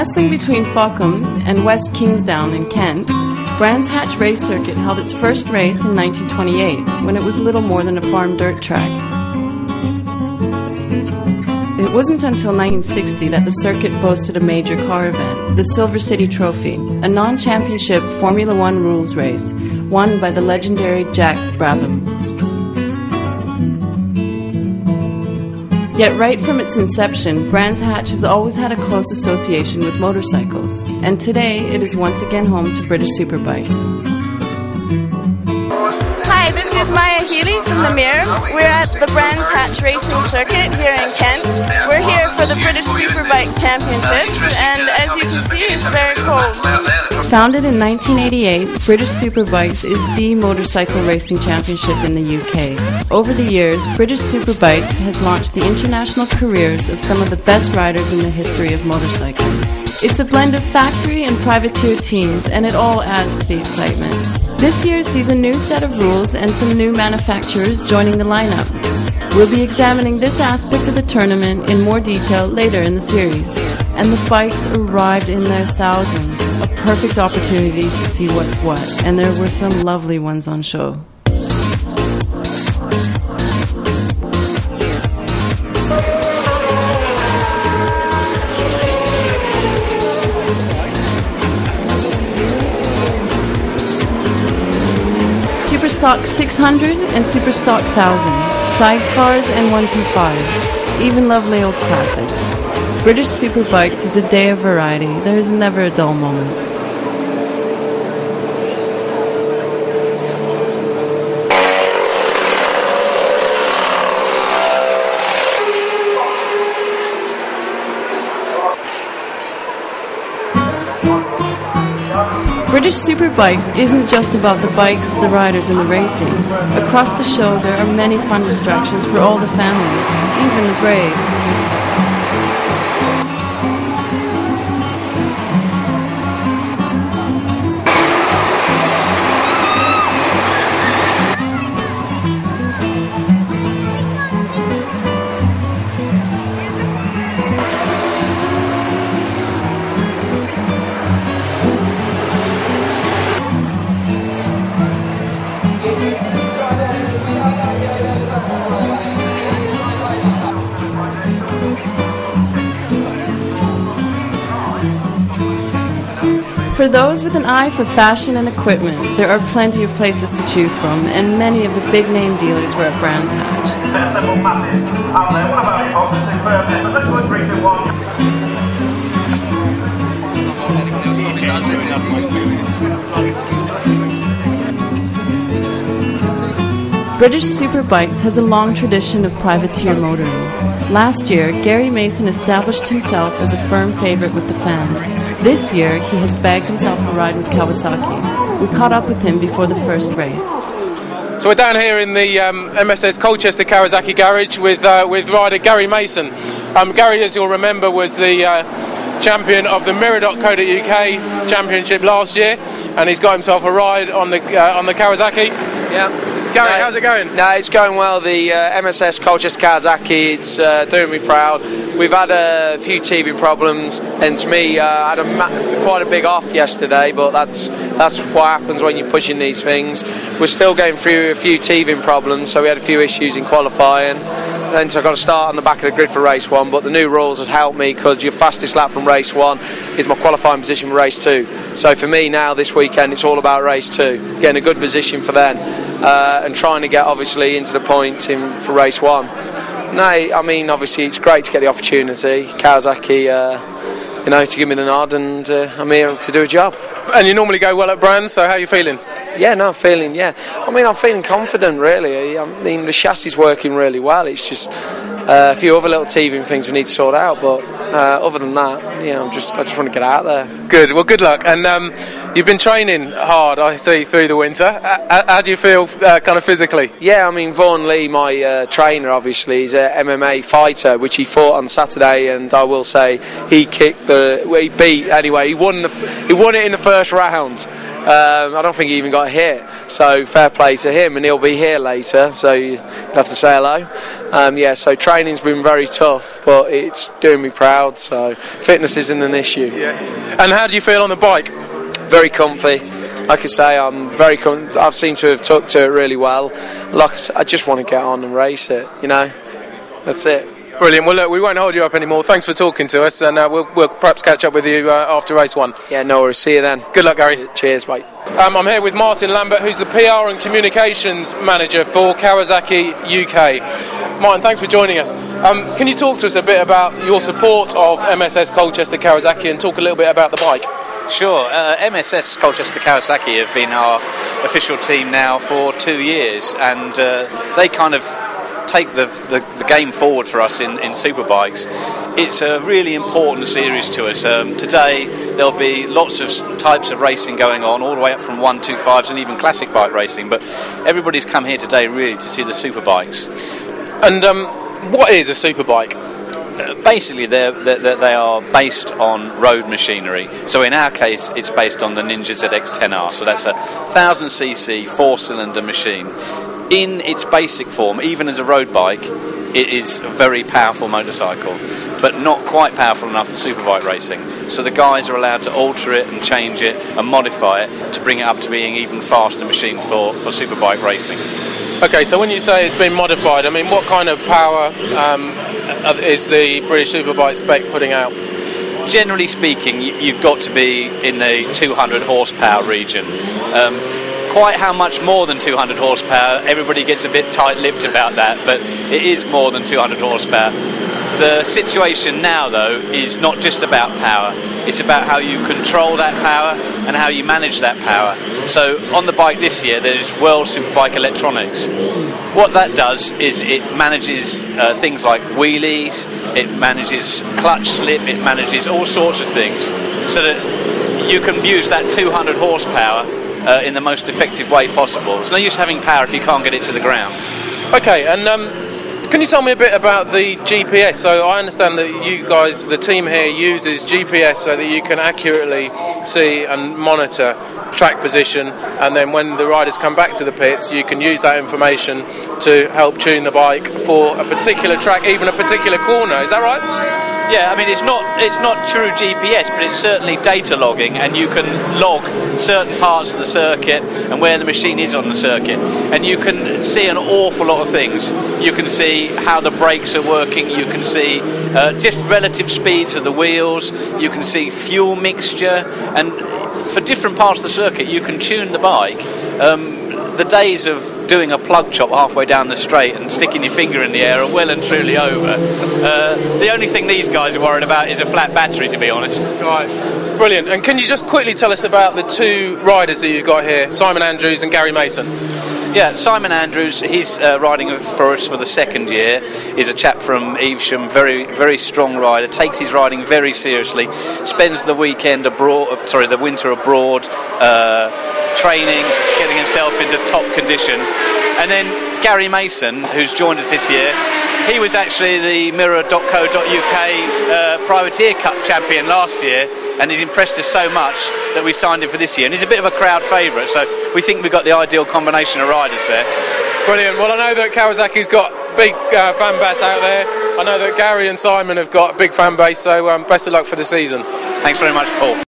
Nestling between Fockham and West Kingsdown in Kent, Brands Hatch Race Circuit held its first race in 1928, when it was little more than a farm dirt track. It wasn't until 1960 that the circuit boasted a major car event, the Silver City Trophy, a non-championship Formula One rules race, won by the legendary Jack Brabham. Yet right from its inception, Brands Hatch has always had a close association with motorcycles, and today it is once again home to British Superbikes. Hi, this is Maya Healy from the Mirror. We're at the Brands Hatch Racing Circuit here in Kent. We're here for the British Superbike Championships, and as you can see, it's very cold. Founded in 1988, British Superbikes is the motorcycle racing championship in the UK. Over the years, British Superbikes has launched the international careers of some of the best riders in the history of motorcycling. It's a blend of factory and privateer teams, and it all adds to the excitement. This year sees a new set of rules and some new manufacturers joining the lineup. We'll be examining this aspect of the tournament in more detail later in the series. And the bikes arrived in their thousands, a perfect opportunity to see what's what, and there were some lovely ones on show. Superstock 600 and Superstock 1000, sidecars and 125, even lovely old classics. British Superbikes is a day of variety. There is never a dull moment. British Superbikes isn't just about the bikes, the riders and the racing. Across the show there are many fun distractions for all the family, even the brave. For those with an eye for fashion and equipment, there are plenty of places to choose from, and many of the big name dealers were at Brands Hatch. British Superbikes has a long tradition of privateer motoring. Last year, Gary Mason established himself as a firm favourite with the fans. This year, he has bagged himself a ride with Kawasaki. We caught up with him before the first race. So we're down here in the MSS Colchester Kawasaki garage with rider Gary Mason. Gary, as you'll remember, was the champion of the Mirror.co.uk championship last year, and he's got himself a ride on the Kawasaki. Yeah. Gary, how's it going? No, it's going well. The MSS Colchester Kawasaki, it's doing me proud. We've had a few teething problems, and to me, I had quite a big off yesterday, but that's what happens when you're pushing these things. We're still going through a few teething problems, so we had a few issues in qualifying. And so I got to start on the back of the grid for race 1, but the new rules has helped me because your fastest lap from race 1 is my qualifying position for race 2. So for me now this weekend it's all about race 2, getting a good position for then and trying to get obviously into the points for race 1. No, I mean obviously it's great to get the opportunity, Kawasaki, to give me the nod, and I'm here to do a job. And you normally go well at Brands, so how are you feeling? Yeah, no, I'm feeling confident really. I mean the chassis is working really well. It's just a few other little teething things we need to sort out, but other than that, I just want to get out there. Good, well good luck. And you've been training hard, I see, through the winter. How do you feel kind of physically? Yeah, I mean Vaughan Lee, my trainer obviously, is an MMA fighter, which he fought on Saturday, and I will say he won it in the first round. I don't think he even got hit, so fair play to him, and he'll be here later, so you have to say hello. Yeah, so training's been very tough, but it's doing me proud, so fitness isn't an issue. Yeah. And how do you feel on the bike? Very comfy. Like I say, I've seemed to have took to it really well. Like I say, I just want to get on and race it, you know. That's it. Brilliant. Well, look, we won't hold you up anymore. Thanks for talking to us, and we'll perhaps catch up with you after race 1. Yeah, no worries. See you then. Good luck, Gary. Cheers, mate. I'm here with Martin Lambert, who's the PR and Communications Manager for Kawasaki UK. Martin, thanks for joining us. Can you talk to us a bit about your support of MSS Colchester Kawasaki and talk a little bit about the bike? Sure. MSS Colchester Kawasaki have been our official team now for 2 years, and they kind of take the game forward for us in superbikes. It's a really important series to us. Today there'll be lots of types of racing going on, all the way up from 125s and even classic bike racing, but everybody's come here today really to see the superbikes. And what is a superbike? Basically, they are based on road machinery. So in our case, it's based on the Ninja ZX-10R. So that's a 1000cc 4-cylinder machine. In its basic form, even as a road bike, it is a very powerful motorcycle, but not quite powerful enough for superbike racing. So the guys are allowed to alter it and change it and modify it to bring it up to being even faster machine for superbike racing. Okay, so when you say it's been modified, I mean, what kind of power is the British Superbike spec putting out? Generally speaking, you've got to be in the 200 horsepower region. Quite how much more than 200 horsepower, everybody gets a bit tight-lipped about that, but it is more than 200 horsepower. The situation now, though, is not just about power. It's about how you control that power and how you manage that power. So on the bike this year, there's World Superbike Electronics. What that does is it manages things like wheelies, it manages clutch slip, it manages all sorts of things, so that you can use that 200 horsepower in the most effective way possible. It's no use having power if you can't get it to the ground. Okay, and can you tell me a bit about the GPS? So I understand that you guys, the team here, uses GPS so that you can accurately see and monitor track position, and then when the riders come back to the pits, you can use that information to help tune the bike for a particular track, even a particular corner. Is that right? Yeah, I mean, it's not true GPS, but it's certainly data logging, and you can log certain parts of the circuit and where the machine is on the circuit, and you can see an awful lot of things. You can see how the brakes are working, you can see just relative speeds of the wheels, you can see fuel mixture, and for different parts of the circuit you can tune the bike. The days of doing a plug chop halfway down the straight and sticking your finger in the air are well and truly over. The only thing these guys are worried about is a flat battery, to be honest. Right, brilliant. And can you just quickly tell us about the two riders that you've got here, Simon Andrews and Gary Mason? Yeah, Simon Andrews, he's riding for us for the second year. He's a chap from Evesham, very, very strong rider, takes his riding very seriously, spends the weekend abroad, the winter abroad, training, getting himself into top condition. And then Gary Mason, who's joined us this year, he was actually the Mirror.co.uk Privateer Cup champion last year, and he's impressed us so much that we signed him for this year, and he's a bit of a crowd favourite, so we think we've got the ideal combination of riders there. Brilliant. Well, I know that Kawasaki's got big fan base out there. I know that Gary and Simon have got a big fan base, so best of luck for the season. Thanks very much, Paul.